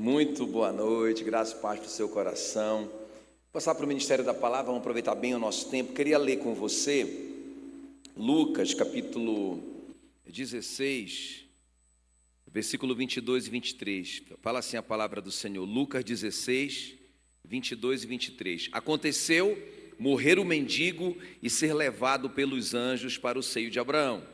Muito boa noite, graças e paz para o seu coração. Vou passar para o Ministério da Palavra, vamos aproveitar bem o nosso tempo. Queria ler com você Lucas capítulo 16, versículo 22 e 23. Fala assim a palavra do Senhor, Lucas 16, 22 e 23. Aconteceu morrer o mendigo e ser levado pelos anjos para o seio de Abraão.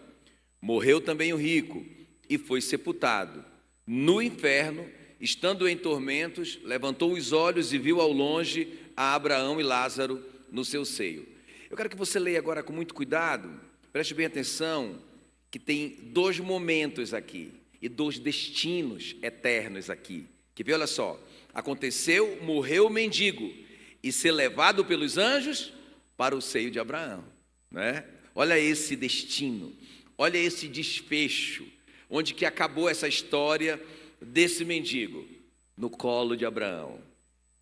Morreu também o rico e foi sepultado. No inferno, estando em tormentos, levantou os olhos e viu ao longe a Abraão e Lázaro no seu seio. Eu quero que você leia agora com muito cuidado, preste bem atenção, que tem dois momentos aqui e dois destinos eternos aqui. Que vê, olha só, aconteceu, morreu o mendigo e ser levado pelos anjos para o seio de Abraão, né? Olha esse destino, olha esse desfecho, onde que acabou essa história desse mendigo, no colo de Abraão.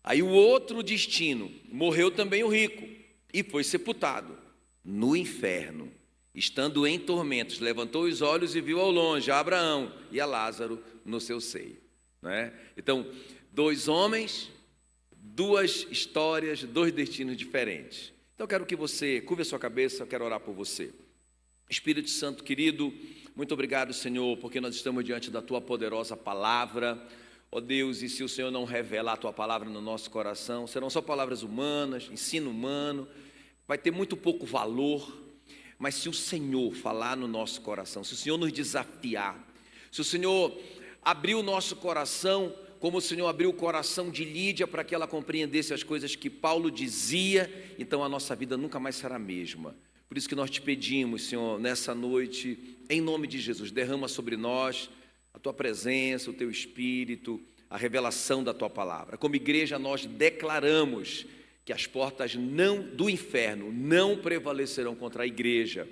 Aí o outro destino, morreu também o rico e foi sepultado no inferno, estando em tormentos, levantou os olhos e viu ao longe a Abraão e a Lázaro no seu seio, né? Então, dois homens, duas histórias, dois destinos diferentes. Então eu quero que você curve a sua cabeça, eu quero orar por você. Espírito Santo querido, muito obrigado, Senhor, porque nós estamos diante da Tua poderosa palavra. Ó Deus, e se o Senhor não revelar a Tua palavra no nosso coração, serão só palavras humanas, ensino humano, vai ter muito pouco valor. Mas se o Senhor falar no nosso coração, se o Senhor nos desafiar, se o Senhor abrir o nosso coração, como o Senhor abriu o coração de Lídia para que ela compreendesse as coisas que Paulo dizia, então a nossa vida nunca mais será a mesma. Por isso que nós te pedimos, Senhor, nessa noite, em nome de Jesus, derrama sobre nós a Tua presença, o Teu Espírito, a revelação da Tua palavra. Como igreja, nós declaramos que as portas do inferno não prevalecerão contra a igreja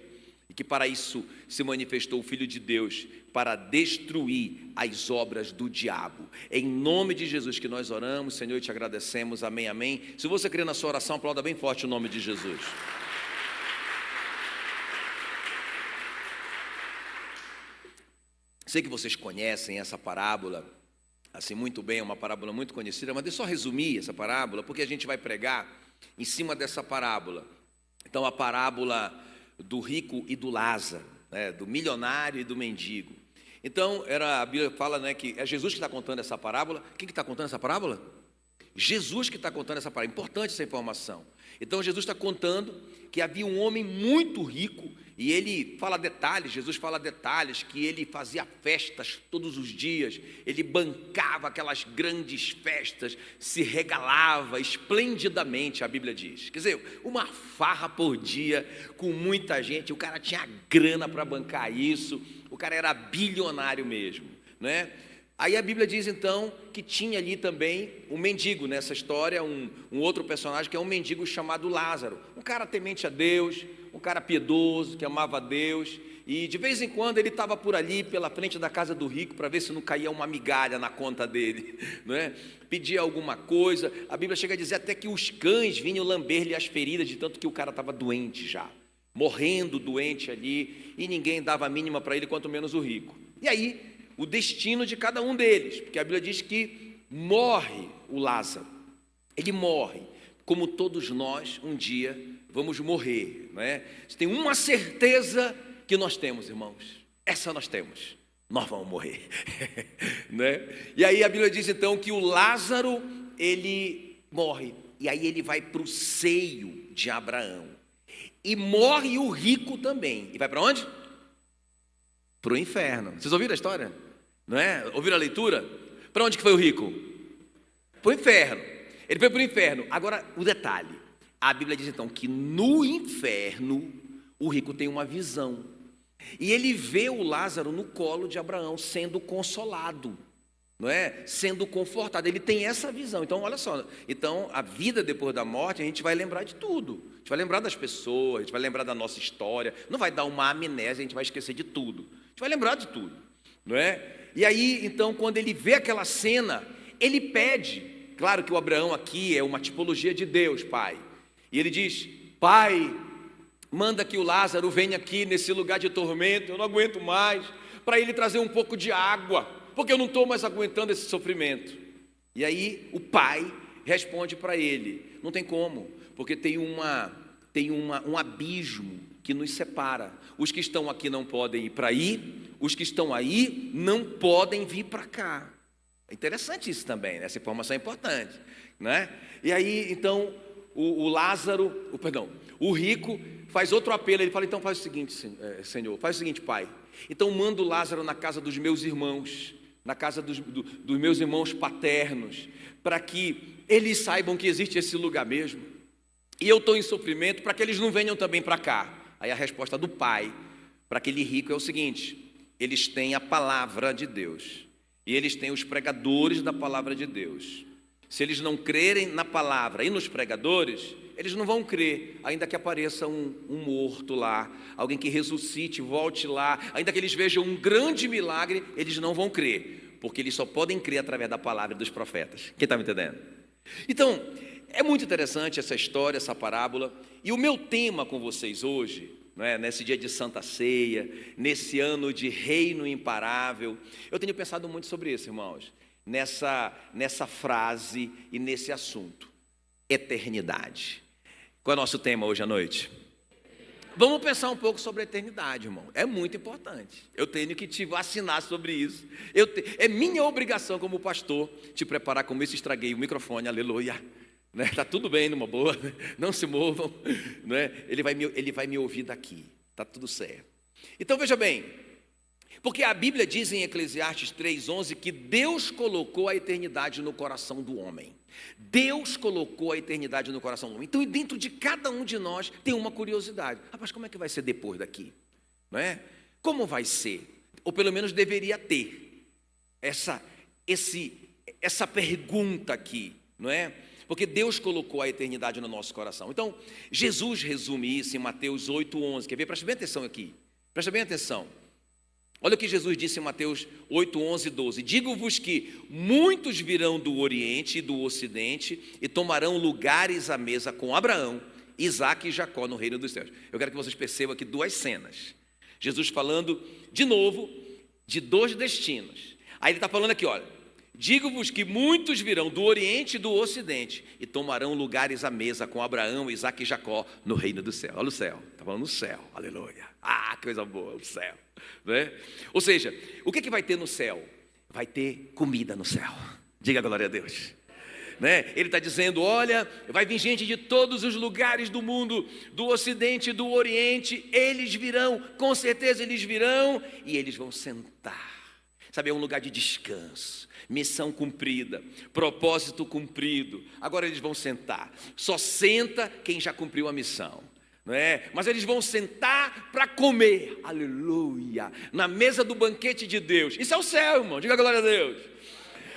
e que para isso se manifestou o Filho de Deus, para destruir as obras do diabo. Em nome de Jesus que nós oramos, Senhor, e te agradecemos. Amém, amém. Se você crê na sua oração, aplauda bem forte o nome de Jesus. Sei que vocês conhecem essa parábola, assim, muito bem, é uma parábola muito conhecida, mas deixa eu só resumir essa parábola, porque a gente vai pregar em cima dessa parábola. Então, a parábola do rico e do Lázaro, né, do milionário e do mendigo. Então, a Bíblia fala, né, que é Jesus que está contando essa parábola. Quem que está contando essa parábola? Jesus que está contando essa parábola. Importante essa informação. Então, Jesus está contando que havia um homem muito rico, e ele fala detalhes, Jesus fala detalhes, que ele fazia festas todos os dias, ele bancava aquelas grandes festas, se regalava esplendidamente, a Bíblia diz. Quer dizer, uma farra por dia, com muita gente, o cara tinha grana para bancar isso, o cara era bilionário mesmo, né? Aí a Bíblia diz então que tinha ali também um mendigo nessa história, um outro personagem que é um mendigo chamado Lázaro, um cara temente a Deus, um cara piedoso, que amava a Deus, e de vez em quando ele estava por ali, pela frente da casa do rico, para ver se não caía uma migalha na conta dele, não é? Pedia alguma coisa. A Bíblia chega a dizer até que os cães vinham lamber-lhe as feridas, de tanto que o cara estava doente já, morrendo doente ali, e ninguém dava a mínima para ele, quanto menos o rico. E aí, o destino de cada um deles, porque a Bíblia diz que morre o Lázaro, ele morre, como todos nós um dia vamos morrer, não é? Tem uma certeza que nós temos, irmãos, essa nós temos, nós vamos morrer, né? E aí a Bíblia diz então que o Lázaro, ele morre, e aí ele vai para o seio de Abraão, e morre o rico também, e vai para onde? Para o inferno. Vocês ouviram a história? Não é? Ouviram a leitura? Para onde que foi o rico? Para o inferno. Ele foi para o inferno. Agora, o detalhe. A Bíblia diz então que no inferno o rico tem uma visão. E ele vê o Lázaro no colo de Abraão, sendo consolado, não é? Sendo confortado. Ele tem essa visão. Então, olha só. Então, a vida depois da morte, a gente vai lembrar de tudo. A gente vai lembrar das pessoas, a gente vai lembrar da nossa história. Não vai dar uma amnésia, a gente vai esquecer de tudo. A gente vai lembrar de tudo, não é? E aí, então, quando ele vê aquela cena, ele pede. Claro que o Abraão aqui é uma tipologia de Deus, Pai. E ele diz: Pai, manda que o Lázaro venha aqui nesse lugar de tormento, eu não aguento mais, para ele trazer um pouco de água, porque eu não estou mais aguentando esse sofrimento. E aí o pai responde para ele: não tem como, porque tem um abismo que nos separa. Os que estão aqui não podem ir para aí, os que estão aí não podem vir para cá. É interessante isso também, né? Essa informação é importante, né? E aí, então, o rico faz outro apelo. Ele fala: então faz o seguinte, Senhor, faz o seguinte, pai. Então manda o Lázaro na casa dos meus irmãos, na casa dos meus irmãos paternos, para que eles saibam que existe esse lugar mesmo. E eu estou em sofrimento, para que eles não venham também para cá. Aí a resposta do pai para aquele rico é o seguinte: eles têm a palavra de Deus, e eles têm os pregadores da palavra de Deus. Se eles não crerem na palavra e nos pregadores, eles não vão crer, ainda que apareça um morto lá, alguém que ressuscite, volte lá, ainda que eles vejam um grande milagre, eles não vão crer, porque eles só podem crer através da palavra dos profetas. Quem está me entendendo? Então, é muito interessante essa história, essa parábola, e o meu tema com vocês hoje, né, nesse dia de Santa Ceia, nesse ano de reino imparável, eu tenho pensado muito sobre isso, irmãos, nessa frase e nesse assunto: eternidade. Qual é o nosso tema hoje à noite? Vamos pensar um pouco sobre a eternidade, irmão. É muito importante. Eu tenho que te vacinar sobre isso. É minha obrigação como pastor te preparar. Como isso, estraguei o microfone, aleluia. Está tudo bem, numa boa, não se movam, né? Ele vai me ouvir daqui, está tudo certo. Então veja bem, porque a Bíblia diz em Eclesiastes 3:11 que Deus colocou a eternidade no coração do homem. Deus colocou a eternidade no coração do homem. Então, dentro de cada um de nós tem uma curiosidade: rapaz, como é que vai ser depois daqui? Não é? Como vai ser? Ou pelo menos deveria ter essa pergunta aqui, não é? Porque Deus colocou a eternidade no nosso coração. Então, Jesus resume isso em Mateus 8:11. Quer ver? Presta bem atenção aqui. Presta bem atenção. Olha o que Jesus disse em Mateus 8:11 e 12. Digo-vos que muitos virão do Oriente e do Ocidente e tomarão lugares à mesa com Abraão, Isaque e Jacó no reino dos céus. Eu quero que vocês percebam aqui duas cenas. Jesus falando de novo de dois destinos. Aí ele está falando aqui, olha: digo-vos que muitos virão do Oriente e do Ocidente e tomarão lugares à mesa com Abraão, Isaque e Jacó no reino do céu. Olha o céu, está falando no céu, aleluia. Ah, que coisa boa, o céu, né? Ou seja, o que vai ter no céu? Vai ter comida no céu. Diga glória a Deus, né? Ele está dizendo: olha, vai vir gente de todos os lugares do mundo, do Ocidente e do Oriente. Eles virão, com certeza eles virão, e eles vão sentar. Sabe, é um lugar de descanso, missão cumprida, propósito cumprido. Agora eles vão sentar. Só senta quem já cumpriu a missão, não é? Mas eles vão sentar para comer, aleluia, na mesa do banquete de Deus. Isso é o céu, irmão, diga glória a Deus.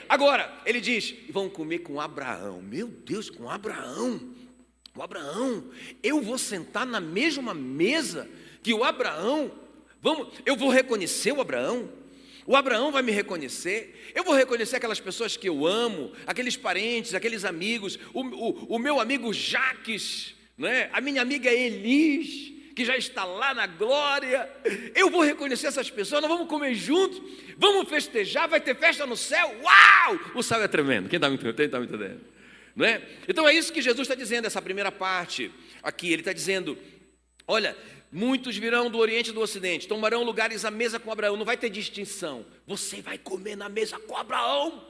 Agora, ele diz: vão comer com Abraão. Meu Deus, com Abraão. Com Abraão, eu vou sentar na mesma mesa que o Abraão. Eu vou reconhecer o Abraão. O Abraão vai me reconhecer, eu vou reconhecer aquelas pessoas que eu amo, aqueles parentes, aqueles amigos, o meu amigo Jaques, né? A minha amiga Elis, que já está lá na glória. Eu vou reconhecer essas pessoas, nós vamos comer juntos, vamos festejar, vai ter festa no céu. Uau! O céu é tremendo, quem está me entendendo? Não é? Então é isso que Jesus está dizendo, essa primeira parte aqui. Ele está dizendo: olha, muitos virão do Oriente e do Ocidente, tomarão lugares à mesa com Abraão. Não vai ter distinção. Você vai comer na mesa com Abraão,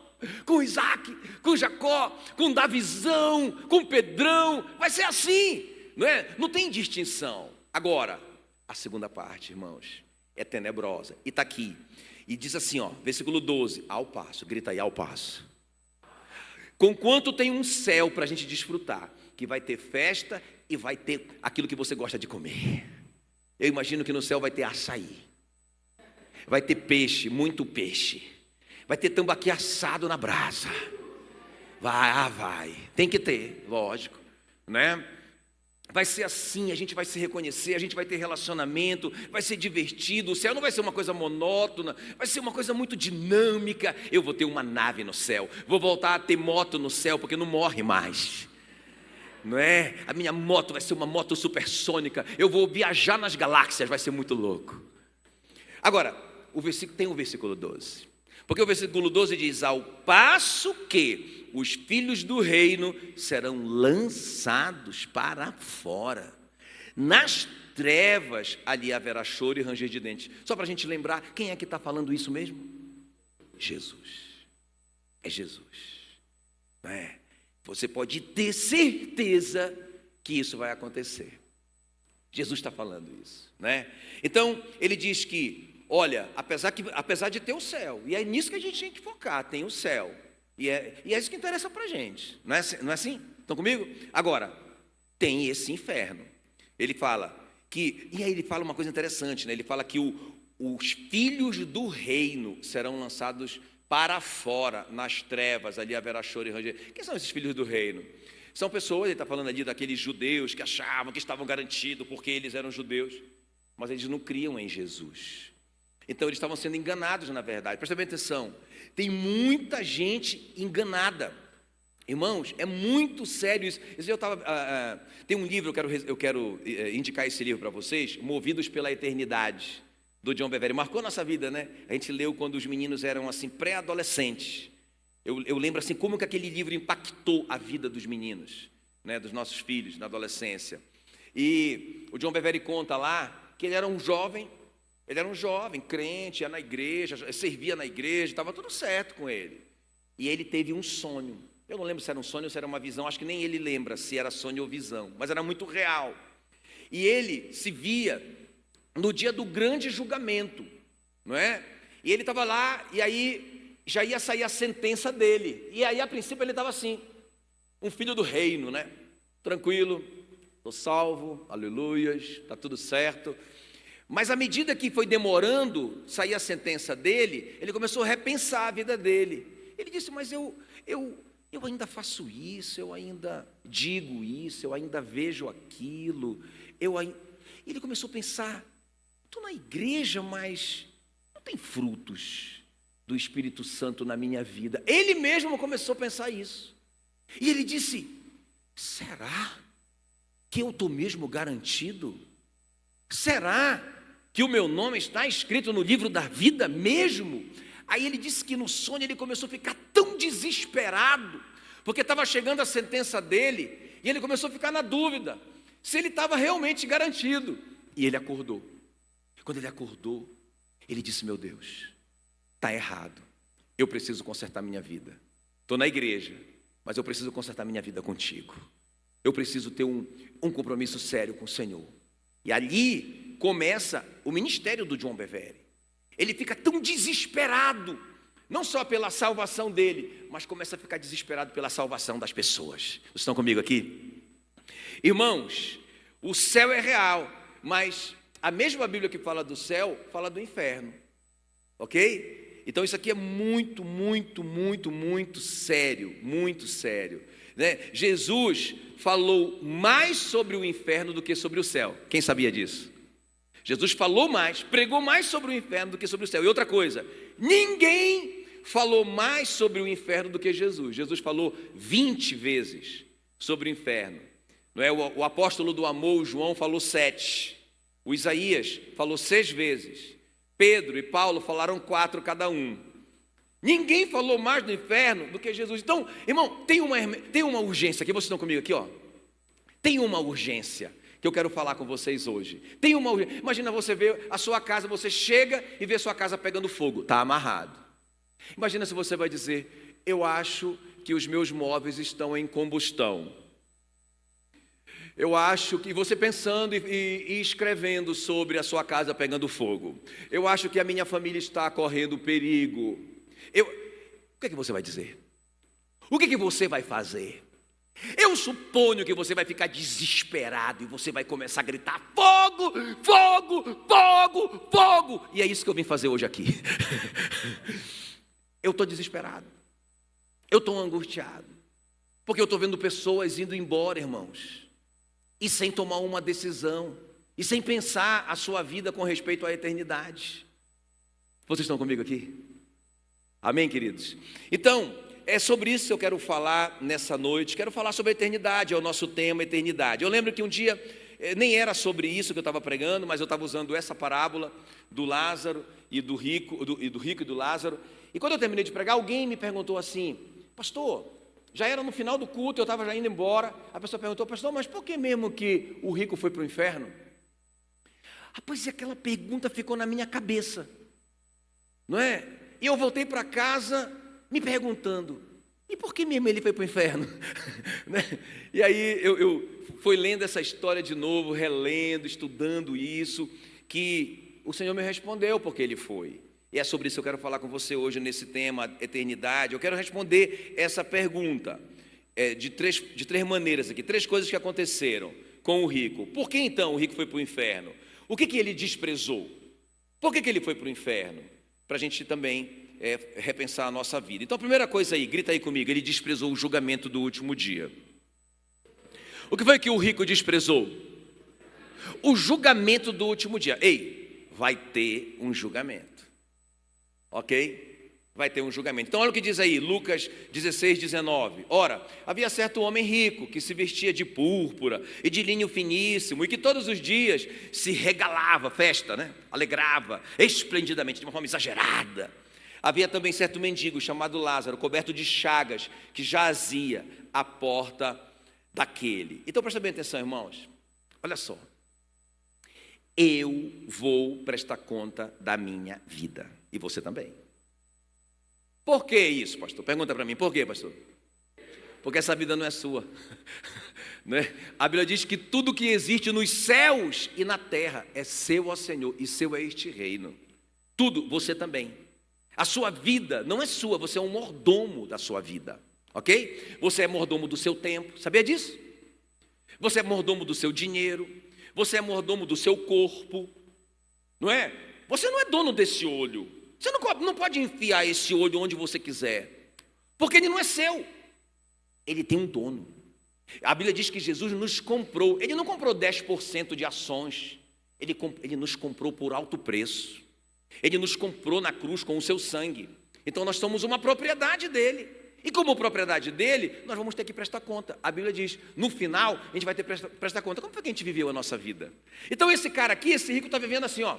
com Isaque, com Jacó, com Davizão, com Pedrão. Vai ser assim, não é? Não tem distinção. Agora, a segunda parte, irmãos, é tenebrosa. E está aqui. E diz assim, ó, versículo 12: ao passo, grita aí, ao passo. Conquanto tem um céu para a gente desfrutar, que vai ter festa e vai ter aquilo que você gosta de comer. Eu imagino que no céu vai ter açaí, vai ter peixe, muito peixe, vai ter tambaqui assado na brasa. Vai, tem que ter, lógico, né? Vai ser assim, a gente vai se reconhecer, a gente vai ter relacionamento, vai ser divertido. O céu não vai ser uma coisa monótona, vai ser uma coisa muito dinâmica. Eu vou ter uma nave no céu, vou voltar a ter moto no céu, porque não morre mais, não é? A minha moto vai ser uma moto supersônica. Eu vou viajar nas galáxias, vai ser muito louco. Agora, tem o versículo 12. Porque o versículo 12 diz: ao passo que os filhos do reino serão lançados para fora. Nas trevas ali haverá choro e ranger de dentes. Só para a gente lembrar, quem é que está falando isso mesmo? Jesus. É Jesus. Não é? Você pode ter certeza que isso vai acontecer. Jesus está falando isso, né? Então, ele diz que, olha, apesar de ter o céu, e é nisso que a gente tem que focar, tem o céu, e é isso que interessa para a gente, não é assim? Estão comigo? Agora, tem esse inferno. Ele fala que, e aí ele fala uma coisa interessante, né? Ele fala que os filhos do reino serão lançados para fora, nas trevas, ali haverá choro e ranger. Quem são esses filhos do reino? São pessoas, ele está falando ali daqueles judeus que achavam que estavam garantidos porque eles eram judeus, mas eles não criam em Jesus. Então eles estavam sendo enganados, na verdade. Presta bem atenção, tem muita gente enganada. Irmãos, é muito sério isso. Tem um livro, eu quero indicar esse livro para vocês, Movidos pela Eternidade, do John Bevere. Marcou nossa vida, né? A gente leu quando os meninos eram assim pré-adolescentes. Eu lembro assim como que aquele livro impactou a vida dos meninos, né, dos nossos filhos na adolescência. E o John Bevere conta lá que ele era um jovem crente, ia na igreja, servia na igreja, estava tudo certo com ele. E ele teve um sonho. Eu não lembro se era um sonho ou se era uma visão, acho que nem ele lembra se era sonho ou visão, mas era muito real. E ele se via no dia do grande julgamento, não é? E ele estava lá, e aí já ia sair a sentença dele. E aí, a princípio, ele estava assim, um filho do reino, né? Tranquilo, estou salvo, aleluias, está tudo certo. Mas à medida que foi demorando sair a sentença dele, ele começou a repensar a vida dele. Ele disse, mas eu ainda faço isso, eu ainda digo isso, eu ainda vejo aquilo. Ele começou a pensar, estou na igreja, mas não tem frutos do Espírito Santo na minha vida. Ele mesmo começou a pensar isso. E ele disse, será que eu estou mesmo garantido? Será que o meu nome está escrito no livro da vida mesmo? Aí ele disse que no sonho ele começou a ficar tão desesperado, porque estava chegando a sentença dele, e ele começou a ficar na dúvida, se ele estava realmente garantido. E ele acordou. Quando ele acordou, ele disse, meu Deus, está errado, eu preciso consertar minha vida. Estou na igreja, mas eu preciso consertar minha vida contigo. Eu preciso ter um compromisso sério com o Senhor. E ali começa o ministério do John Bevere. Ele fica tão desesperado, não só pela salvação dele, mas começa a ficar desesperado pela salvação das pessoas. Vocês estão comigo aqui? Irmãos, o céu é real, mas a mesma Bíblia que fala do céu, fala do inferno. Ok? Então isso aqui é muito, muito, muito, muito sério, né? Jesus falou mais sobre o inferno do que sobre o céu. Quem sabia disso? Jesus falou mais, pregou mais sobre o inferno do que sobre o céu. E outra coisa, ninguém falou mais sobre o inferno do que Jesus. Jesus falou 20 vezes sobre o inferno. Não é? O apóstolo do amor, o João, falou 7. O Isaías falou 6 vezes. Pedro e Paulo falaram 4 cada um. Ninguém falou mais do inferno do que Jesus. Então, irmão, tem uma urgência aqui. Vocês estão comigo aqui, ó? Tem uma urgência que eu quero falar com vocês hoje. Tem uma urgência. Imagina você ver a sua casa, você chega e vê sua casa pegando fogo. Está amarrado. Imagina se você vai dizer, eu acho que os meus móveis estão em combustão. Eu acho que você pensando e escrevendo sobre a sua casa pegando fogo. Eu acho que a minha família está correndo perigo. O que é que você vai dizer? O que é que você vai fazer? Eu suponho que você vai ficar desesperado e você vai começar a gritar, fogo, fogo, fogo, fogo. E é isso que eu vim fazer hoje aqui. Eu estou desesperado. Eu estou angustiado. Porque eu estou vendo pessoas indo embora, irmãos. E sem tomar uma decisão, e sem pensar a sua vida com respeito à eternidade. Vocês estão comigo aqui? Amém, queridos? Então, é sobre isso que eu quero falar nessa noite. Quero falar sobre a eternidade, é o nosso tema, eternidade. Eu lembro que um dia, nem era sobre isso que eu estava pregando, mas eu estava usando essa parábola do Lázaro e do rico e do Lázaro. E quando eu terminei de pregar, alguém me perguntou assim: pastor, já era no final do culto, eu estava já indo embora. A pessoa perguntou: pastor, mas por que mesmo que o rico foi para o inferno? Rapaz, e aquela pergunta ficou na minha cabeça, não é? E eu voltei para casa me perguntando: e por que mesmo ele foi para o inferno? Né? E aí eu fui lendo essa história de novo, relendo, estudando isso, que o Senhor me respondeu porque ele foi. E é sobre isso que eu quero falar com você hoje nesse tema, eternidade. Eu quero responder essa pergunta de três maneiras aqui, 3 coisas que aconteceram com o rico. Por que então o rico foi para o inferno? O que ele desprezou? Por que ele foi para o inferno? Para a gente também repensar a nossa vida. Então a primeira coisa aí, grita aí comigo: ele desprezou o julgamento do último dia. O que foi que o rico desprezou? O julgamento do último dia. Ei, vai ter um julgamento. Ok? Vai ter um julgamento. Então olha o que diz aí, Lucas 16, 19. Ora, havia certo homem rico que se vestia de púrpura e de linho finíssimo e que todos os dias se regalava, festa, né? Alegrava esplendidamente, de uma forma exagerada. Havia também certo mendigo chamado Lázaro, coberto de chagas, que jazia à porta daquele. Então presta bem atenção, irmãos. Olha só. Eu vou prestar conta da minha vida. E você também. Por que isso, pastor? Pergunta para mim, por que, pastor? Porque essa vida não é sua. Né? A Bíblia diz que tudo que existe nos céus e na terra é seu, ó Senhor, e seu é este reino. Tudo, você também. A sua vida não é sua, você é um mordomo da sua vida, ok? Você é mordomo do seu tempo, sabia disso? Você é mordomo do seu dinheiro, você é mordomo do seu corpo, não é? Você não é dono desse olho. Você não pode enfiar esse olho onde você quiser, porque ele não é seu. Ele tem um dono. A Bíblia diz que Jesus nos comprou. Ele não comprou 10% de ações. Ele nos comprou por alto preço. Ele nos comprou na cruz com o seu sangue. Então nós somos uma propriedade dele. E como propriedade dele, nós vamos ter que prestar conta. A Bíblia diz, no final, a gente vai ter que prestar conta. Como foi que a gente viveu a nossa vida? Então esse cara aqui, esse rico, está vivendo assim, ó.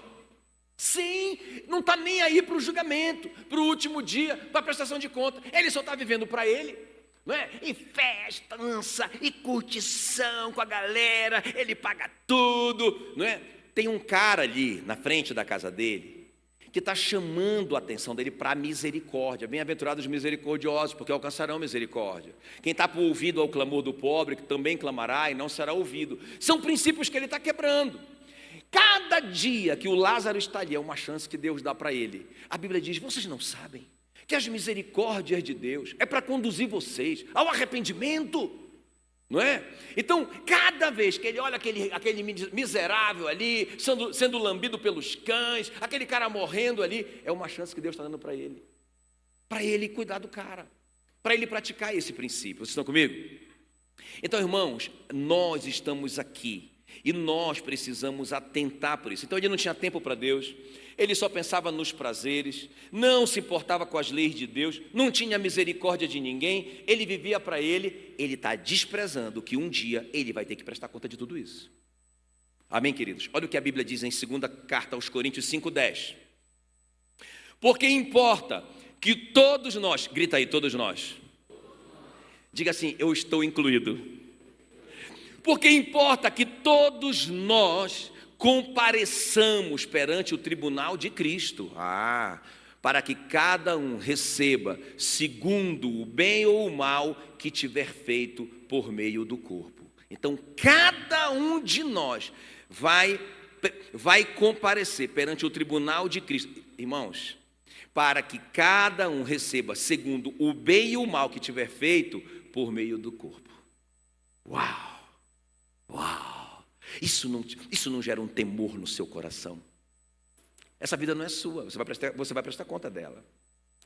Sim, não está nem aí para o julgamento, para o último dia, para a prestação de conta. Ele só está vivendo para ele, não é? E festança, e curtição com a galera, ele paga tudo, não é? Tem um cara ali na frente da casa dele que está chamando a atenção dele para a misericórdia. Bem-aventurados os misericordiosos, porque alcançarão misericórdia. Quem está por ouvido ao clamor do pobre, que também clamará e não será ouvido. São princípios que ele está quebrando. Cada dia que o Lázaro está ali é uma chance que Deus dá para ele. A Bíblia diz, vocês não sabem que as misericórdias de Deus é para conduzir vocês ao arrependimento, não é? Então, cada vez que ele olha aquele miserável ali, sendo lambido pelos cães, aquele cara morrendo ali, é uma chance que Deus está dando para ele cuidar do cara, para ele praticar esse princípio. Vocês estão comigo? Então, irmãos, nós estamos aqui e nós precisamos atentar por isso. Então ele não tinha tempo para Deus, ele só pensava nos prazeres, não se importava com as leis de Deus, não tinha misericórdia de ninguém, ele vivia para ele está desprezando que um dia ele vai ter que prestar conta de tudo isso. Amém, queridos? Olha o que a Bíblia diz em 2ª carta aos Coríntios 5:10. Porque importa que todos nós, grita aí, todos nós, diga assim, eu estou incluído. Porque importa que todos nós compareçamos perante o tribunal de Cristo, para que cada um receba segundo o bem ou o mal que tiver feito por meio do corpo. Então, cada um de nós vai comparecer perante o tribunal de Cristo, irmãos, para que cada um receba segundo o bem e o mal que tiver feito por meio do corpo. Uau! Isso não gera um temor no seu coração? Essa vida não é sua, você vai prestar conta dela,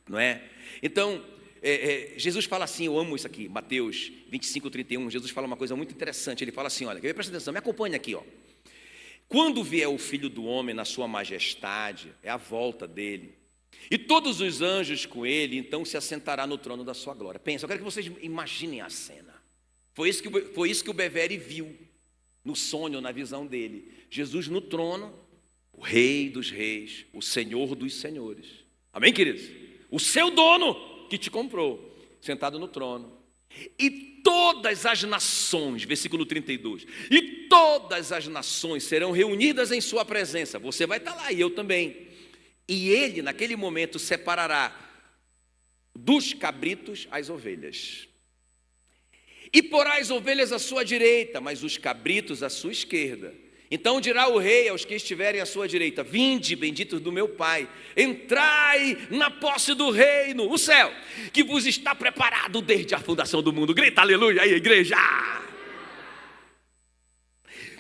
não é? Então, Jesus fala assim, eu amo isso aqui, Mateus 25:31, Jesus fala uma coisa muito interessante, ele fala assim, olha, presta atenção, me acompanha aqui, ó. Quando vier o Filho do Homem na sua majestade, é a volta dele, e todos os anjos com ele, então se assentará no trono da sua glória. Pensa, eu quero que vocês imaginem a cena. Foi isso que o Bevere viu no sonho, na visão dele. Jesus no trono, o Rei dos Reis, o Senhor dos Senhores. Amém, queridos? o seu dono que te comprou, sentado no trono. E todas as nações, versículo 32, e todas as nações serão reunidas em sua presença. Você vai estar lá e eu também. E ele, naquele momento, separará dos cabritos as ovelhas. E porá as ovelhas à sua direita, mas os cabritos à sua esquerda. Então dirá o rei aos que estiverem à sua direita: vinde, benditos do meu Pai, entrai na posse do reino, o céu, que vos está preparado desde a fundação do mundo. Grita aleluia aí, igreja!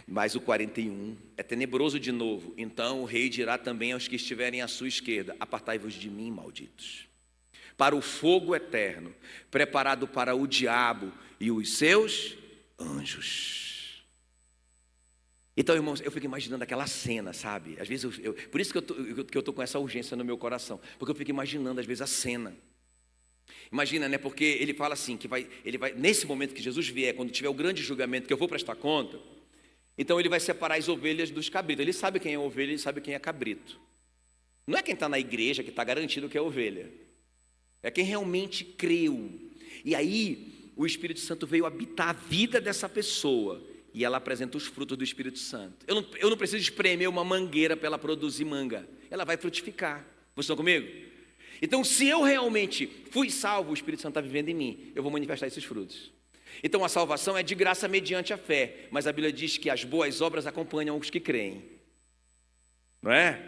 Mas o 41 é tenebroso de novo. Então o rei dirá também aos que estiverem à sua esquerda: apartai-vos de mim, malditos, para o fogo eterno, preparado para o diabo e os seus anjos. Então, irmãos, eu fico imaginando aquela cena, sabe? Às vezes, por isso que eu estou com essa urgência no meu coração, porque eu fico imaginando, às vezes, a cena. Imagina, né? Porque ele fala assim, ele vai, nesse momento que Jesus vier, quando tiver o grande julgamento, que eu vou prestar conta, então ele vai separar as ovelhas dos cabritos. Ele sabe quem é ovelha, ele sabe quem é cabrito. Não é quem está na igreja que está garantido que é ovelha. É quem realmente creu. E aí, o Espírito Santo veio habitar a vida dessa pessoa. E ela apresenta os frutos do Espírito Santo. Eu não preciso espremer uma mangueira para ela produzir manga. Ela vai frutificar. Vocês estão comigo? Então, se eu realmente fui salvo, o Espírito Santo está vivendo em mim, eu vou manifestar esses frutos. Então, a salvação é de graça mediante a fé. Mas a Bíblia diz que as boas obras acompanham os que creem. Não é?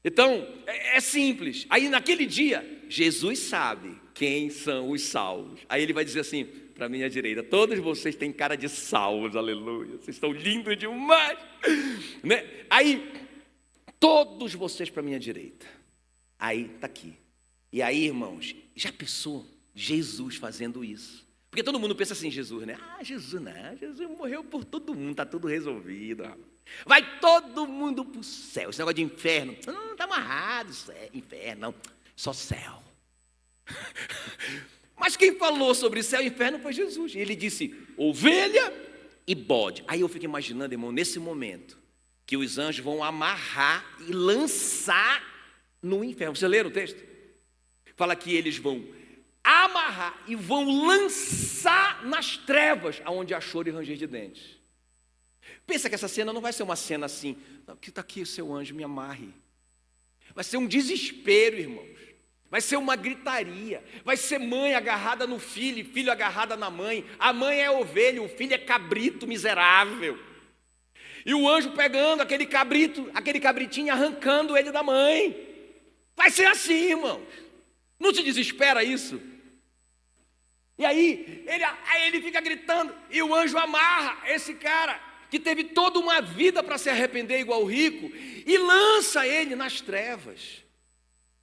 Então, é simples. Aí, naquele dia, Jesus sabe quem são os salvos. Aí ele vai dizer assim para a minha direita: todos vocês têm cara de salvos, aleluia, vocês estão lindos demais, né? Aí, todos vocês para a minha direita. Aí, está aqui. E aí, irmãos, já pensou Jesus fazendo isso? Porque todo mundo pensa assim, Jesus, né? Jesus não, Jesus morreu por todo mundo, está tudo resolvido. Vai todo mundo para o céu. Esse negócio de inferno, não está amarrado, inferno, não, só céu. Mas quem falou sobre céu e inferno foi Jesus. Ele disse ovelha e bode. Aí eu fico imaginando, irmão, nesse momento, que os anjos vão amarrar e lançar no inferno. Você leram o texto? Fala que eles vão amarrar e vão lançar nas trevas, aonde há choro e ranger de dentes. Pensa que essa cena não vai ser uma cena assim, que está aqui o seu anjo, me amarre. Vai ser um desespero, irmãos. Vai ser uma gritaria, vai ser mãe agarrada no filho, filho agarrada na mãe. A mãe é ovelha, o filho é cabrito miserável. E o anjo pegando aquele cabritinho, arrancando ele da mãe. Vai ser assim, irmãos. Não te desespera isso? E aí ele fica gritando, e o anjo amarra esse cara, que teve toda uma vida para se arrepender igual o rico, e lança ele nas trevas.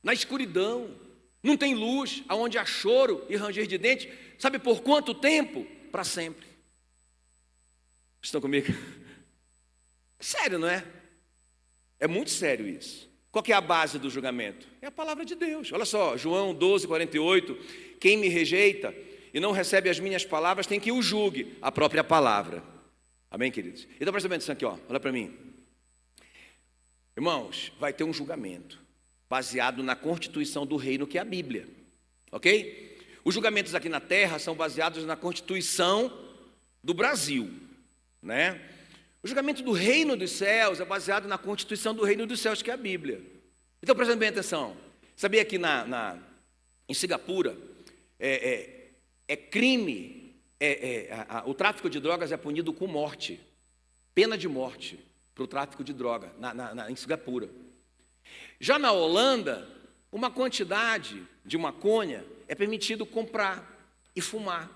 Na escuridão, não tem luz, aonde há choro e ranger de dente. Sabe por quanto tempo? Para sempre. Estão comigo? Sério, não é? É muito sério isso. Qual que é a base do julgamento? É a palavra de Deus. Olha só, João 12:48. Quem me rejeita e não recebe as minhas palavras tem que o julgue a própria palavra. Amém, queridos? Então presta atenção aqui, ó. Olha para mim. Irmãos, vai ter um julgamento baseado na constituição do reino, que é a Bíblia, ok? Os julgamentos aqui na terra são baseados na constituição do Brasil, né? O julgamento do reino dos céus é baseado na constituição do reino dos céus, que é a Bíblia. Então, presta bem atenção. Sabia que em Singapura é crime, o tráfico de drogas é punido com morte, pena de morte para o tráfico de droga em Singapura. Já na Holanda, uma quantidade de maconha é permitido comprar e fumar.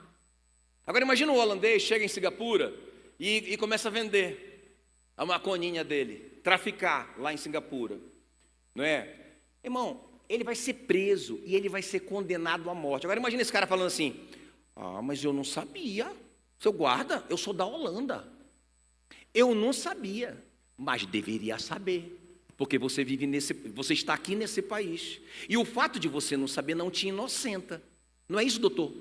Agora imagina o holandês chega em Singapura e começa a vender a maconinha dele, traficar lá em Singapura, não é? Irmão, ele vai ser preso e ele vai ser condenado à morte. Agora imagina esse cara falando assim: mas eu não sabia, seu guarda, eu sou da Holanda, eu não sabia, mas deveria saber. Porque você está aqui nesse país. E o fato de você não saber não te inocenta. Não é isso, doutor?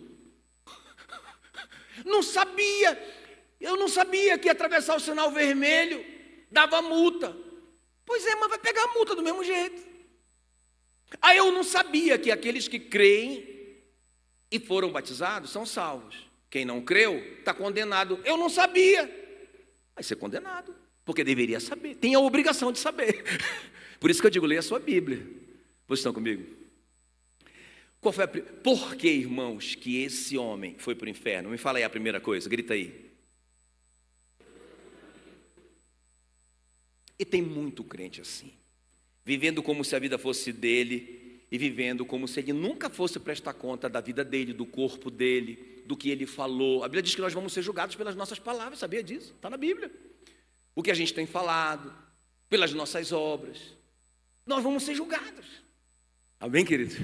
Não sabia. Eu não sabia que atravessar o sinal vermelho dava multa. Pois é, mas vai pegar a multa do mesmo jeito. Aí eu não sabia que aqueles que creem e foram batizados são salvos. Quem não creu está condenado. Eu não sabia. Vai ser condenado, porque deveria saber. Tem a obrigação de saber. Por isso que eu digo, leia a sua Bíblia. Vocês estão comigo? Por que, irmãos, que esse homem foi para o inferno? Me fala aí a primeira coisa, grita aí. E tem muito crente assim, vivendo como se a vida fosse dele e vivendo como se ele nunca fosse prestar conta da vida dele, do corpo dele, do que ele falou. A Bíblia diz que nós vamos ser julgados pelas nossas palavras, sabia disso? Está na Bíblia. O que a gente tem falado, pelas nossas obras, nós vamos ser julgados. Amém, querido?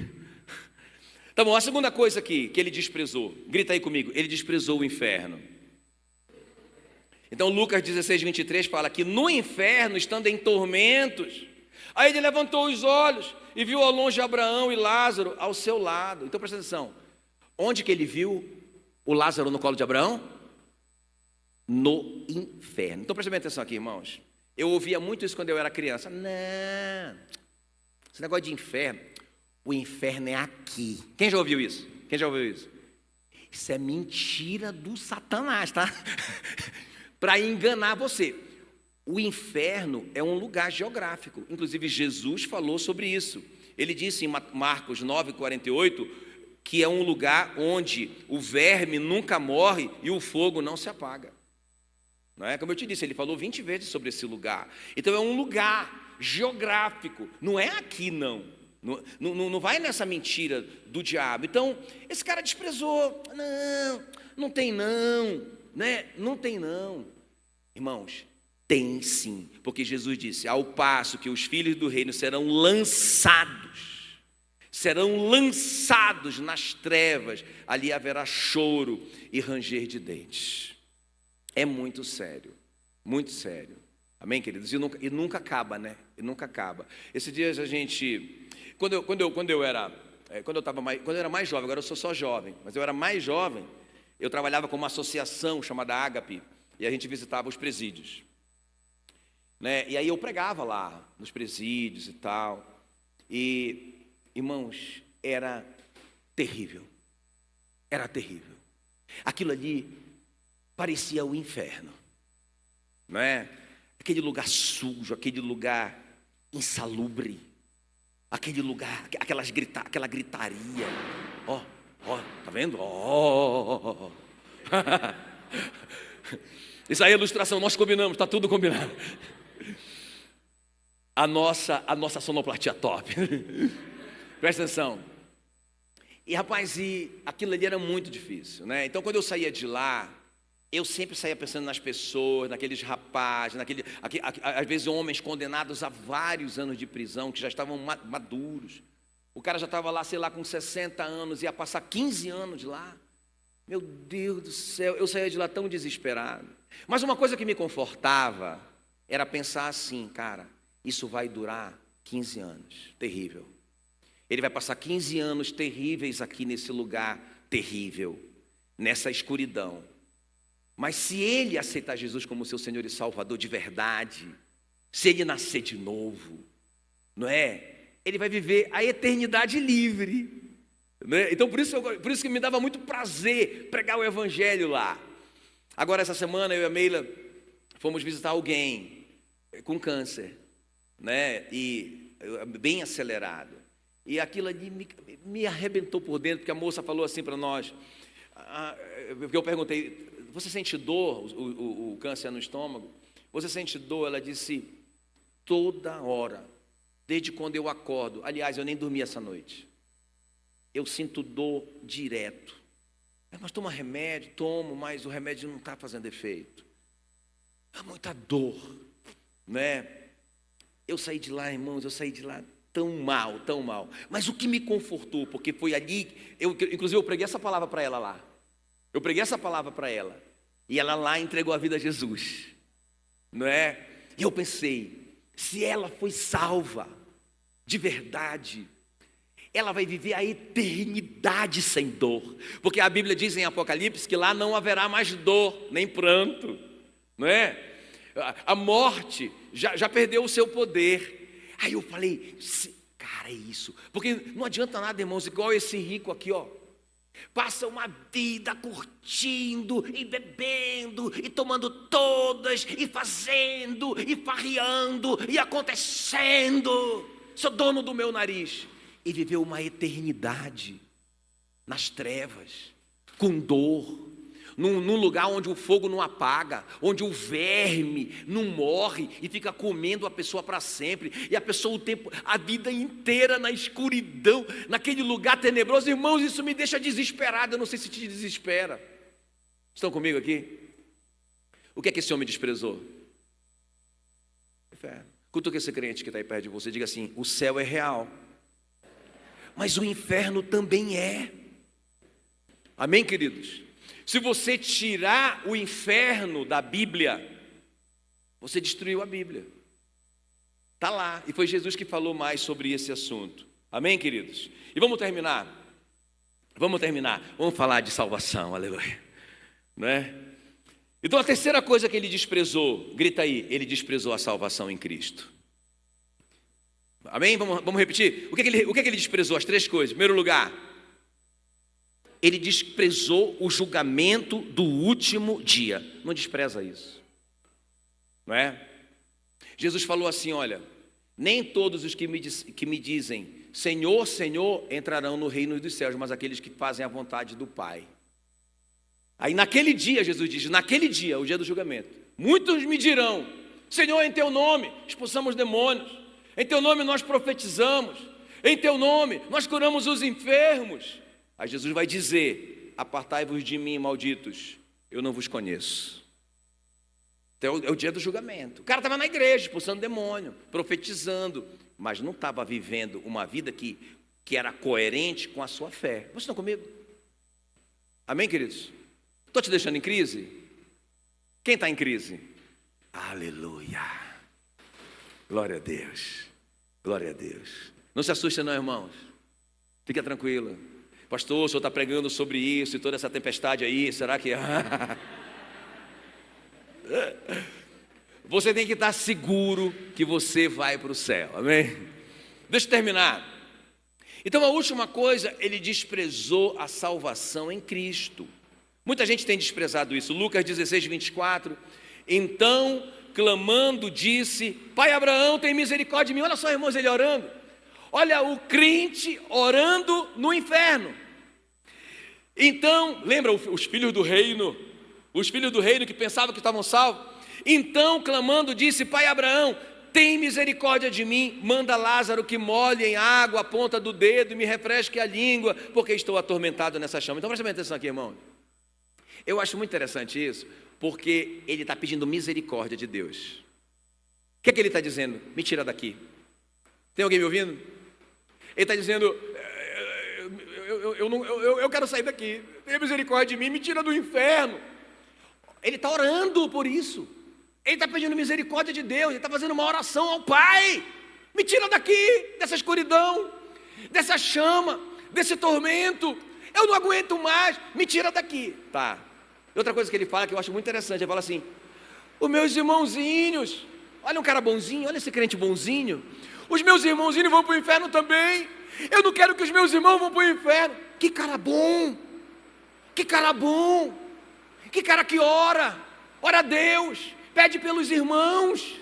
Tá bom, a segunda coisa aqui, que ele desprezou, grita aí comigo, ele desprezou o inferno. Então Lucas 16, 23 fala que no inferno, estando em tormentos, aí ele levantou os olhos e viu ao longe Abraão e Lázaro ao seu lado. Então presta atenção, onde que ele viu o Lázaro no colo de Abraão? No inferno. Então presta bem atenção aqui, irmãos. Eu ouvia muito isso quando eu era criança. Não, esse negócio de inferno, o inferno é aqui. Quem já ouviu isso? Quem já ouviu isso? Isso é mentira do Satanás, tá? Para enganar você. O inferno é um lugar geográfico. Inclusive Jesus falou sobre isso. Ele disse em Marcos 9:48 que é um lugar onde o verme nunca morre e o fogo não se apaga. Não é? Como eu te disse, ele falou 20 vezes sobre esse lugar. Então é um lugar geográfico. Não é aqui não. Não vai nessa mentira do diabo. Então esse cara desprezou. Não tem não. Né? Não tem não. Irmãos, tem sim, porque Jesus disse, ao passo que os filhos do reino serão lançados nas trevas, ali haverá choro e ranger de dentes. É muito sério, amém, queridos? E nunca acaba, né? E nunca acaba. Esses dias a gente, quando eu era mais jovem, agora eu sou só jovem, mas eu era mais jovem, eu trabalhava com uma associação chamada Ágape, e a gente visitava os presídios, né? E aí eu pregava lá, nos presídios e tal, e, irmãos, era terrível, aquilo ali parecia o inferno, não é? Aquele lugar sujo, aquele lugar insalubre, aquele lugar, aquela gritaria, ó, tá vendo? Isso aí é ilustração, nós combinamos, está tudo combinado. A nossa sonoplastia top. Presta atenção. E rapaz, aquilo ali era muito difícil, né? Então quando eu saía de lá, eu sempre saía pensando nas pessoas, naqueles rapazes, às vezes homens condenados a vários anos de prisão, que já estavam maduros. O cara já estava lá, sei lá, com 60 anos, ia passar 15 anos de lá. Meu Deus do céu, eu saía de lá tão desesperado. Mas uma coisa que me confortava era pensar assim, cara, isso vai durar 15 anos, terrível. Ele vai passar 15 anos terríveis aqui nesse lugar terrível, nessa escuridão. Mas se ele aceitar Jesus como seu Senhor e Salvador de verdade, se ele nascer de novo, não é? Ele vai viver a eternidade livre. Né? Então por isso que me dava muito prazer pregar o evangelho lá. Agora essa semana eu e a Meila fomos visitar alguém com câncer, né? E bem acelerado. E aquilo ali me arrebentou por dentro, porque a moça falou assim para nós, porque eu perguntei, você sente dor, o câncer no estômago? Você sente dor? Ela disse, toda hora, desde quando eu acordo. Aliás, eu nem dormi essa noite. Eu sinto dor direto. Mas toma remédio, tomo, mas o remédio não está fazendo efeito. É muita dor, né? Eu saí de lá, irmãos, tão mal. Mas o que me confortou, porque foi ali, inclusive eu preguei essa palavra para ela lá. E ela lá entregou a vida a Jesus, não é? E eu pensei, se ela foi salva, de verdade, ela vai viver a eternidade sem dor. Porque a Bíblia diz em Apocalipse que lá não haverá mais dor, nem pranto, não é? A morte já perdeu o seu poder. Aí eu falei, cara, Cara, é isso. Porque não adianta nada, irmãos, igual esse rico aqui, ó. Passa uma vida curtindo e bebendo e tomando todas e fazendo e farreando e acontecendo. Sou dono do meu nariz. E viveu uma eternidade nas trevas, com dor, num lugar onde o fogo não apaga, onde o verme não morre e fica comendo a pessoa para sempre, e a pessoa a vida inteira na escuridão, naquele lugar tenebroso. Irmãos, isso me deixa desesperado. Eu não sei se te desespera. Estão comigo aqui? O que é que esse homem desprezou? Inferno. Cutuca esse crente que está aí perto de você, diga assim: o céu é real, mas o inferno também é. Amém, queridos? Se você tirar o inferno da Bíblia, você destruiu a Bíblia. Está lá. E foi Jesus que falou mais sobre esse assunto. Amém, queridos? E vamos terminar. Vamos falar de salvação, aleluia. Não é? Então a terceira coisa que ele desprezou, grita aí, ele desprezou a salvação em Cristo. Amém? Vamos repetir? O que é que ele desprezou? As três coisas. Em primeiro lugar, ele desprezou o julgamento do último dia. Não despreza isso, não é? Jesus falou assim: olha, nem todos os que me dizem Senhor, Senhor entrarão no reino dos céus, mas aqueles que fazem a vontade do Pai. Aí naquele dia, Jesus diz, naquele dia, o dia do julgamento, muitos me dirão: Senhor, em teu nome expulsamos demônios, em teu nome nós profetizamos, em teu nome nós curamos os enfermos. Aí Jesus vai dizer: apartai-vos de mim, malditos, eu não vos conheço. Então é o dia do julgamento. O cara estava na igreja, expulsando demônio, profetizando, mas não estava vivendo uma vida que era coerente com a sua fé. Vocês estão comigo? Amém, queridos? Estou te deixando em crise? Quem está em crise? Aleluia! Glória a Deus! Glória a Deus! Não se assuste não, irmãos. Fica tranquilo. Pastor, o senhor está pregando sobre isso e toda essa tempestade aí, será que... Você tem que estar seguro que você vai para o céu, amém? Deixa eu terminar. Então a última coisa, ele desprezou a salvação em Cristo. Muita gente tem desprezado isso. Lucas 16, 24. Então, clamando, disse: Pai Abraão, tem misericórdia de mim. Olha só, irmãos, ele orando. Olha o crente orando no inferno. Então, lembra os filhos do reino? Os filhos do reino que pensavam que estavam salvos. Então, clamando, disse: Pai Abraão, tem misericórdia de mim. Manda Lázaro que molhe em água a ponta do dedo e me refresque a língua, porque estou atormentado nessa chama. Então, presta atenção aqui, irmão. Eu acho muito interessante isso, porque ele está pedindo misericórdia de Deus. O que é que ele está dizendo? Me tira daqui. Tem alguém me ouvindo? Ele está dizendo: eu quero sair daqui, tenha misericórdia de mim, me tira do inferno. Ele está orando por isso. Ele está pedindo misericórdia de Deus. Ele está fazendo uma oração ao Pai: me tira daqui, dessa escuridão, dessa chama, desse tormento. Eu não aguento mais, me tira daqui. Tá. Outra coisa que ele fala que eu acho muito interessante, ele fala assim: os meus irmãozinhos, olha um cara bonzinho, olha esse crente bonzinho, os meus irmãozinhos vão para o inferno também. Eu não quero que os meus irmãos vão para o inferno. Que cara bom, que cara bom, que cara que ora a Deus, pede pelos irmãos.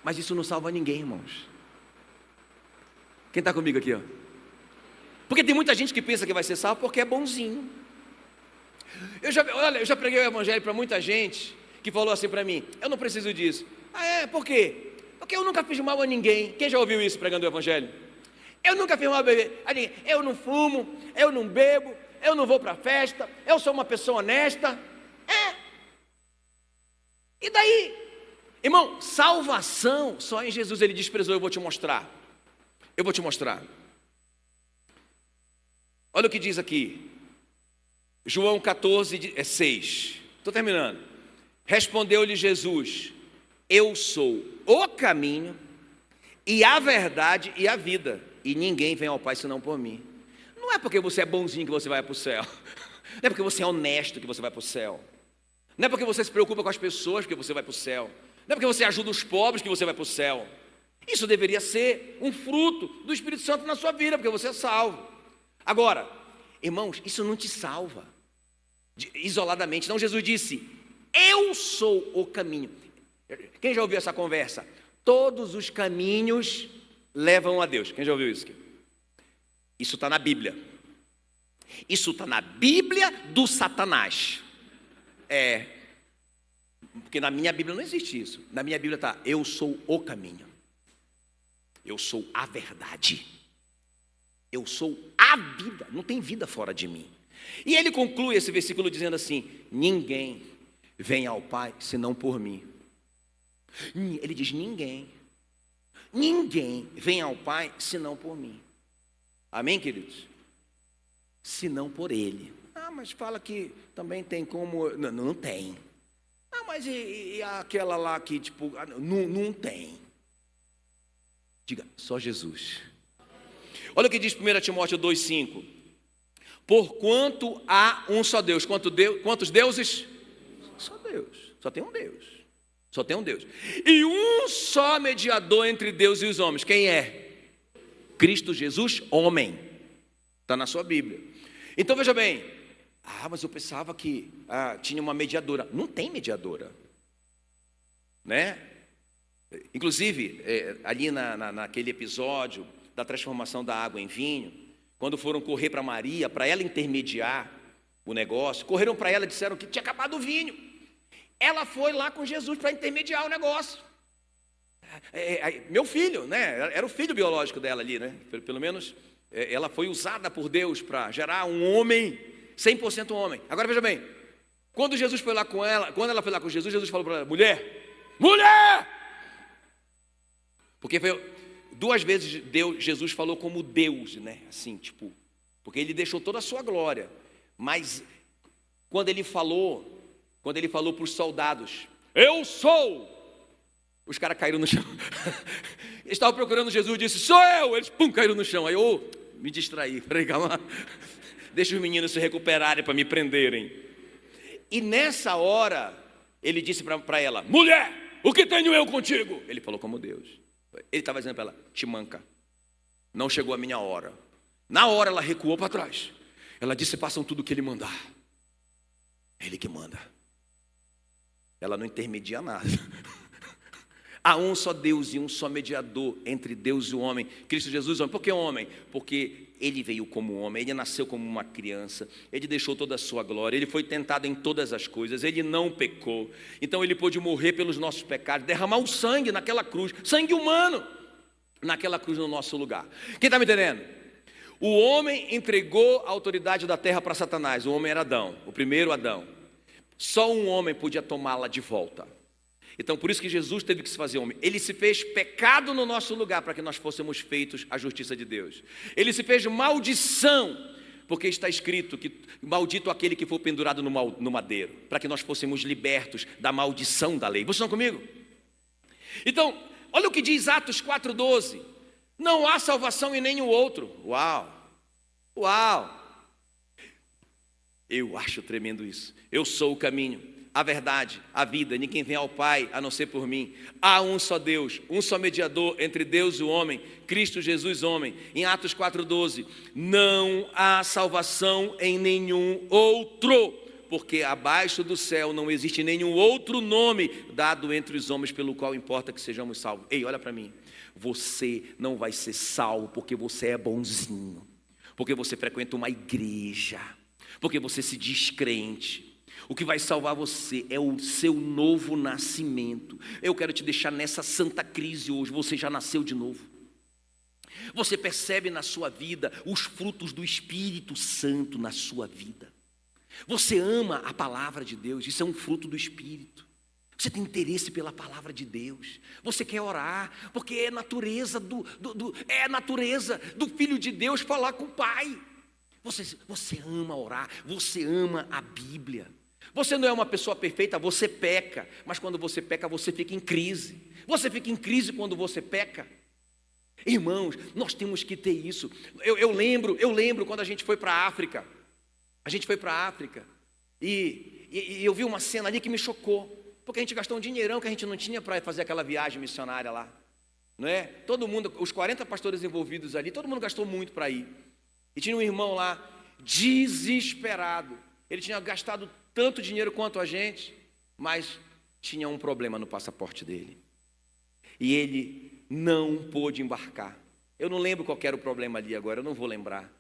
Mas isso não salva ninguém, irmãos. Quem está comigo aqui, ó? Porque tem muita gente que pensa que vai ser salvo porque é bonzinho. Eu já preguei o evangelho para muita gente que falou assim para mim: eu não preciso disso. Ah, é? Por quê? Porque eu nunca fiz mal a ninguém. Quem já ouviu isso pregando o evangelho? Eu nunca fiz mal a ninguém. Eu não fumo, eu não bebo, eu não vou para festa, eu sou uma pessoa honesta. É. E daí? Irmão, salvação só em Jesus. Ele desprezou. Eu vou te mostrar. Olha o que diz aqui, João 14, 6. Estou terminando. Respondeu-lhe Jesus: eu sou o caminho e a verdade e a vida, e ninguém vem ao Pai senão por mim. Não é porque você é bonzinho que você vai para o céu. Não é porque você é honesto que você vai para o céu. Não é porque você se preocupa com as pessoas que você vai para o céu. Não é porque você ajuda os pobres que você vai para o céu. Isso deveria ser um fruto do Espírito Santo na sua vida, porque você é salvo. Agora, irmãos, isso não te salva isoladamente. Então Jesus disse: eu sou o caminho. Quem já ouviu essa conversa? Todos os caminhos levam a Deus. Quem já ouviu isso aqui? Isso está na Bíblia. Isso está na Bíblia do Satanás. Porque na minha Bíblia não existe isso. Na minha Bíblia está: eu sou o caminho. Eu sou a verdade. Eu sou a vida. Não tem vida fora de mim. E ele conclui esse versículo dizendo assim: ninguém vem ao Pai senão por mim. Ele diz: ninguém vem ao Pai senão por mim. Amém, queridos? Senão por ele. Mas fala que também tem como... Não tem. Mas e aquela lá que tipo... Não tem. Diga: só Jesus. Olha o que diz 1 Timóteo 2,5. Porquanto há um só Deus. Quantos deuses? Só Deus. Só tem um Deus. Só tem um Deus. E um só mediador entre Deus e os homens. Quem é? Cristo Jesus, homem. Está na sua Bíblia. Então veja bem. Mas eu pensava que tinha uma mediadora. Não tem mediadora. Né? Inclusive, ali naquele episódio da transformação da água em vinho, quando foram correr para Maria, para ela intermediar o negócio, correram para ela e disseram que tinha acabado o vinho. Ela foi lá com Jesus para intermediar o negócio. Meu filho, né? Era o filho biológico dela ali, né? Pelo menos ela foi usada por Deus para gerar um homem, 100% homem. Agora veja bem, quando Jesus foi lá com ela, quando ela foi lá com Jesus, Jesus falou para ela: mulher! Porque foi 2 vezes Jesus falou como Deus, né? Assim, tipo, porque ele deixou toda a sua glória. Mas quando ele falou para os soldados: eu sou! Os caras caíram no chão. Eles estavam procurando Jesus e disse: sou eu! Eles caíram no chão. Aí eu me distraí. Falei: calma, deixa os meninos se recuperarem para me prenderem. E nessa hora, ele disse para ela: mulher, o que tenho eu contigo? Ele falou como Deus. Ele estava dizendo para ela: te manca, não chegou a minha hora. Na hora ela recuou para trás. Ela disse: façam tudo o que ele mandar. É ele que manda. Ela não intermedia nada. Há um só Deus e um só mediador entre Deus e o homem, Cristo Jesus, homem. Por que homem? Porque ele veio como homem, ele nasceu como uma criança, ele deixou toda a sua glória, ele foi tentado em todas as coisas, ele não pecou. Então ele pôde morrer pelos nossos pecados, derramar o sangue naquela cruz, sangue humano, naquela cruz no nosso lugar. Quem está me entendendo? O homem entregou a autoridade da terra para Satanás. O homem era Adão, o primeiro Adão. Só um homem podia tomá-la de volta. Então por isso que Jesus teve que se fazer homem. Ele se fez pecado no nosso lugar para que nós fôssemos feitos a justiça de Deus. Ele se fez maldição, porque está escrito que maldito aquele que for pendurado no madeiro, para que nós fôssemos libertos da maldição da lei. Vocês estão comigo? Então, olha o que diz Atos 4,12. Não há salvação em nenhum outro. Uau! Eu acho tremendo isso. Eu sou o caminho, a verdade, a vida. Ninguém vem ao Pai a não ser por mim. Há um só Deus, um só mediador entre Deus e o homem, Cristo Jesus, homem. Em Atos 4,12, não há salvação em nenhum outro, porque abaixo do céu não existe nenhum outro nome dado entre os homens pelo qual importa que sejamos salvos. Ei, olha para mim. Você não vai ser salvo porque você é bonzinho, porque você frequenta uma igreja, porque você se diz crente. O que vai salvar você é o seu novo nascimento. Eu quero te deixar nessa santa crise hoje. Você já nasceu de novo. Você percebe na sua vida os frutos do Espírito Santo na sua vida. Você ama a palavra de Deus, isso é um fruto do Espírito. Você tem interesse pela palavra de Deus. Você quer orar, porque é natureza é a natureza do Filho de Deus falar com o Pai. Você ama orar, você ama a Bíblia. Você não é uma pessoa perfeita, você peca. Mas quando você peca, você fica em crise. Você fica em crise quando você peca. Irmãos, nós temos que ter isso. Eu lembro quando a gente foi para a África. E eu vi uma cena ali que me chocou. Porque a gente gastou um dinheirão que a gente não tinha para fazer aquela viagem missionária lá. não é? Todo mundo, os 40 pastores envolvidos ali, todo mundo gastou muito para ir. E tinha um irmão lá, desesperado. Ele tinha gastado tanto dinheiro quanto a gente, mas tinha um problema no passaporte dele. E ele não pôde embarcar. Eu não lembro qual era o problema ali agora, eu não vou lembrar.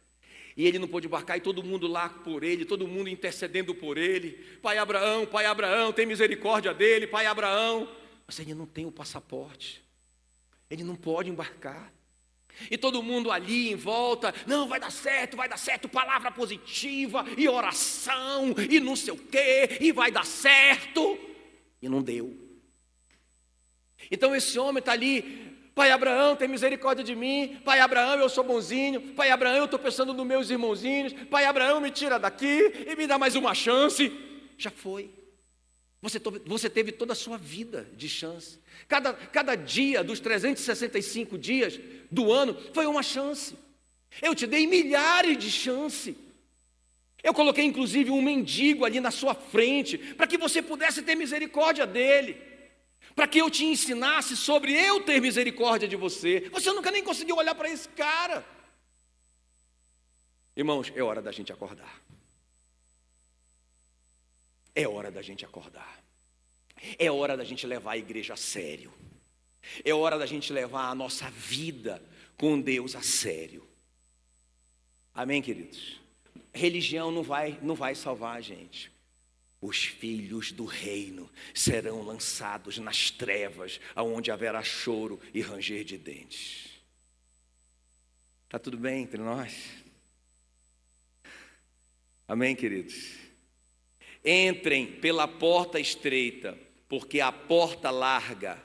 E ele não pôde embarcar, e todo mundo lá por ele, todo mundo intercedendo por ele. Pai Abraão, tem misericórdia dele, Pai Abraão. Mas ele não tem o passaporte, ele não pode embarcar. E todo mundo ali em volta, não, vai dar certo, palavra positiva, e oração, e não sei o quê, e vai dar certo. E não deu. Então esse homem está ali, Pai Abraão, tem misericórdia de mim, Pai Abraão, eu sou bonzinho, Pai Abraão, eu estou pensando nos meus irmãozinhos, Pai Abraão, me tira daqui e me dá mais uma chance. Já foi. Você teve toda a sua vida de chance. Cada dia dos 365 dias do ano foi uma chance. Eu te dei milhares de chances. Eu coloquei inclusive um mendigo ali na sua frente, para que você pudesse ter misericórdia dele, para que eu te ensinasse sobre eu ter misericórdia de você. Você nunca nem conseguiu olhar para esse cara. Irmãos, é hora da gente acordar. É hora da gente acordar. É hora da gente levar a igreja a sério. É hora da gente levar a nossa vida com Deus a sério. Amém, queridos? Religião não vai salvar a gente. Os filhos do reino serão lançados nas trevas, aonde haverá choro e ranger de dentes. Está tudo bem entre nós? Amém, queridos? Entrem pela porta estreita, porque a porta larga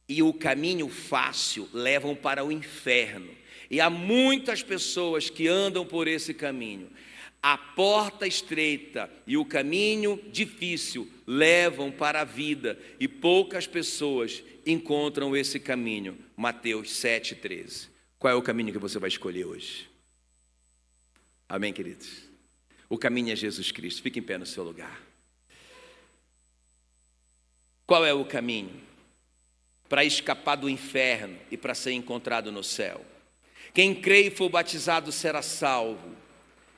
e o caminho fácil levam para o inferno. E há muitas pessoas que andam por esse caminho. A porta estreita e o caminho difícil levam para a vida, e poucas pessoas encontram esse caminho. Mateus 7,13. Qual é o caminho que você vai escolher hoje? Amém, queridos? O caminho é Jesus Cristo. Fique em pé no seu lugar. Qual é o caminho para escapar do inferno e para ser encontrado no céu? Quem crê e for batizado será salvo.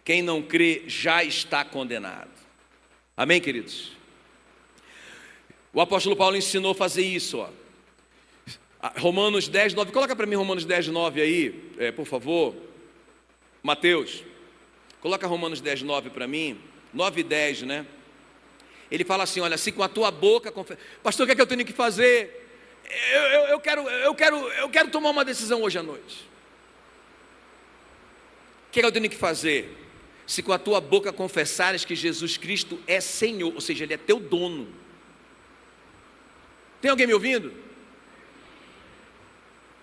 Quem não crê já está condenado. Amém, queridos? O apóstolo Paulo ensinou a fazer isso, ó. Romanos 10, 9. Coloca para mim Romanos 10, 9 aí, por favor. Mateus, coloca Romanos 10, 9 para mim. 9 e 10, né? Ele fala assim, olha, se com a tua boca... Pastor, o que é que eu tenho que fazer? Eu quero tomar uma decisão hoje à noite. O que é que eu tenho que fazer? Se com a tua boca confessares que Jesus Cristo é Senhor, ou seja, Ele é teu dono. Tem alguém me ouvindo?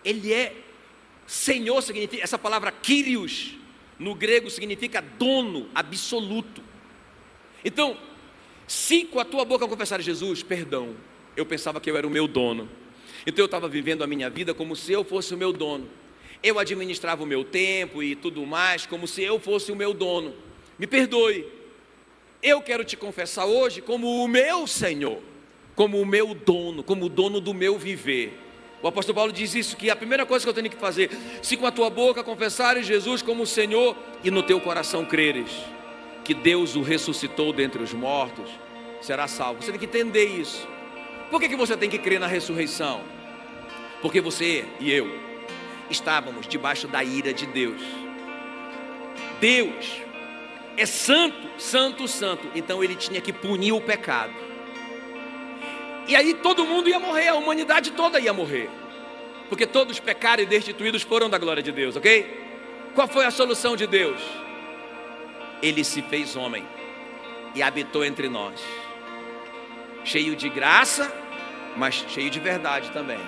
Ele é Senhor, significa, essa palavra Kyrios, no grego significa dono absoluto. Então, se com a tua boca confessares Jesus, perdão, eu pensava que eu era o meu dono. Então eu estava vivendo a minha vida como se eu fosse o meu dono. Eu administrava o meu tempo e tudo mais como se eu fosse o meu dono. Me perdoe. Eu quero te confessar hoje como o meu Senhor, como o meu dono, como o dono do meu viver. O apóstolo Paulo diz isso, que a primeira coisa que eu tenho que fazer, se com a tua boca confessares Jesus como o Senhor e no teu coração creres que Deus o ressuscitou dentre os mortos, será salvo. Você tem que entender isso. Por que você tem que crer na ressurreição? Porque você e eu estávamos debaixo da ira de Deus. Deus é santo, santo, santo. Então Ele tinha que punir o pecado. E aí todo mundo ia morrer, a humanidade toda ia morrer. Porque todos pecaram e destituídos foram da glória de Deus, ok? Qual foi a solução de Deus? Ele se fez homem e habitou entre nós. Cheio de graça, mas cheio de verdade também.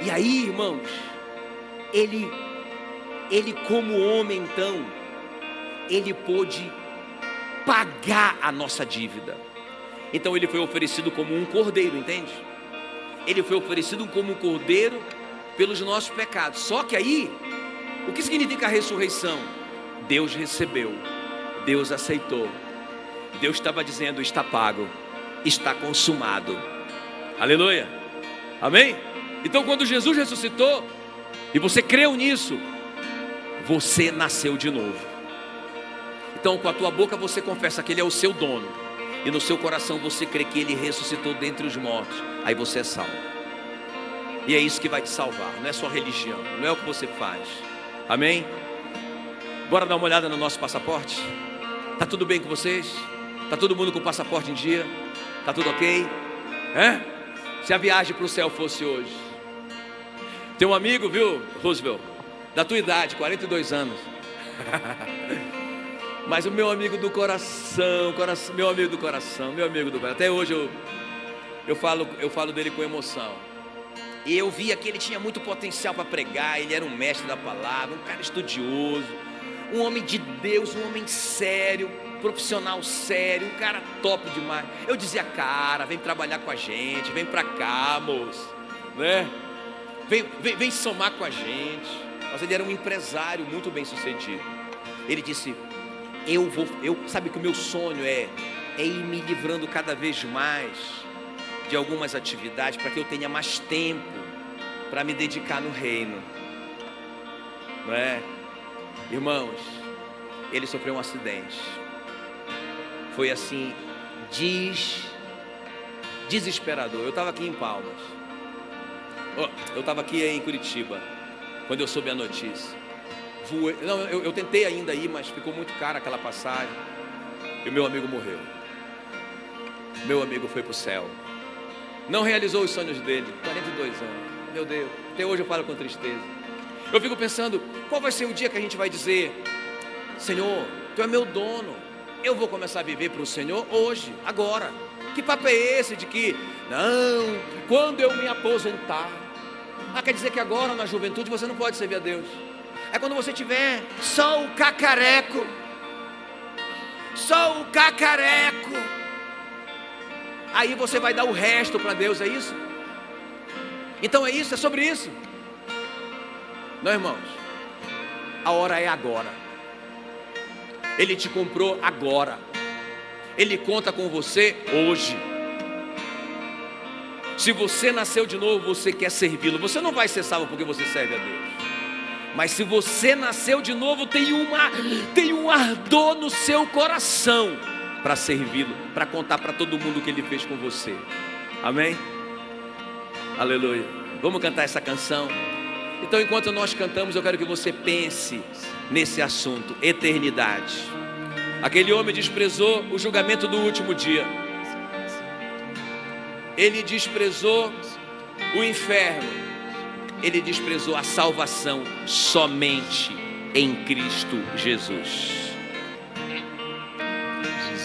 E aí, irmãos, Ele como homem, então, Ele pôde pagar a nossa dívida. Então Ele foi oferecido como um cordeiro, entende? Ele foi oferecido como um cordeiro pelos nossos pecados. Só que aí, o que significa a ressurreição? Deus recebeu, Deus aceitou. Deus estava dizendo, está pago, está consumado. Aleluia, amém? Então quando Jesus ressuscitou, e você creu nisso, você nasceu de novo. Então com a tua boca você confessa que Ele é o seu dono, e no seu coração você crê que Ele ressuscitou dentre os mortos, aí você é salvo. E é isso que vai te salvar, não é só religião, não é o que você faz. Amém? Bora dar uma olhada no nosso passaporte? Tá tudo bem com vocês? Tá todo mundo com o passaporte em dia? Tá tudo ok? Se a viagem para o céu fosse hoje. Tem um amigo, viu, Roosevelt, da tua idade, 42 anos. Mas o meu amigo do coração, meu amigo do coração, até hoje eu falo dele com emoção. E eu via que ele tinha muito potencial para pregar, ele era um mestre da palavra, um cara estudioso, um homem de Deus, um homem sério, profissional sério, um cara top demais. Eu dizia, cara, vem trabalhar com a gente, vem pra cá, moço, né? Vem somar com a gente. Mas ele era um empresário muito bem sucedido. Ele disse, sabe que o meu sonho é ir me livrando cada vez mais de algumas atividades, para que eu tenha mais tempo para me dedicar no reino, não é? Irmãos, ele sofreu um acidente. Foi assim, desesperador. Eu estava aqui em Palmas, eu estava aqui em Curitiba, quando eu soube a notícia. Eu tentei ainda ir, mas ficou muito caro aquela passagem. E o meu amigo morreu. Meu amigo foi para o céu. Não realizou os sonhos dele, 42 anos. Meu Deus, até hoje eu falo com tristeza. Eu fico pensando, qual vai ser o dia que a gente vai dizer, Senhor, Tu é meu dono, eu vou começar a viver para o Senhor hoje, agora. Que papo é esse de que, não, quando eu me aposentar? Quer dizer que agora na juventude você não pode servir a Deus. É quando você tiver só o cacareco. Aí você vai dar o resto para Deus, é isso? Então é isso, é sobre isso. Não, irmãos, a hora é agora. Ele te comprou agora. Ele conta com você hoje. Se você nasceu de novo, você quer servi-lo. Você não vai ser salvo porque você serve a Deus. Mas se você nasceu de novo, tem um ardor no seu coração para servi-lo, para contar para todo mundo o que Ele fez com você. Amém? Aleluia. Vamos cantar essa canção. Então enquanto nós cantamos, eu quero que você pense nesse assunto, eternidade. Aquele homem desprezou o julgamento do último dia. Ele desprezou o inferno. Ele desprezou a salvação somente em Cristo Jesus.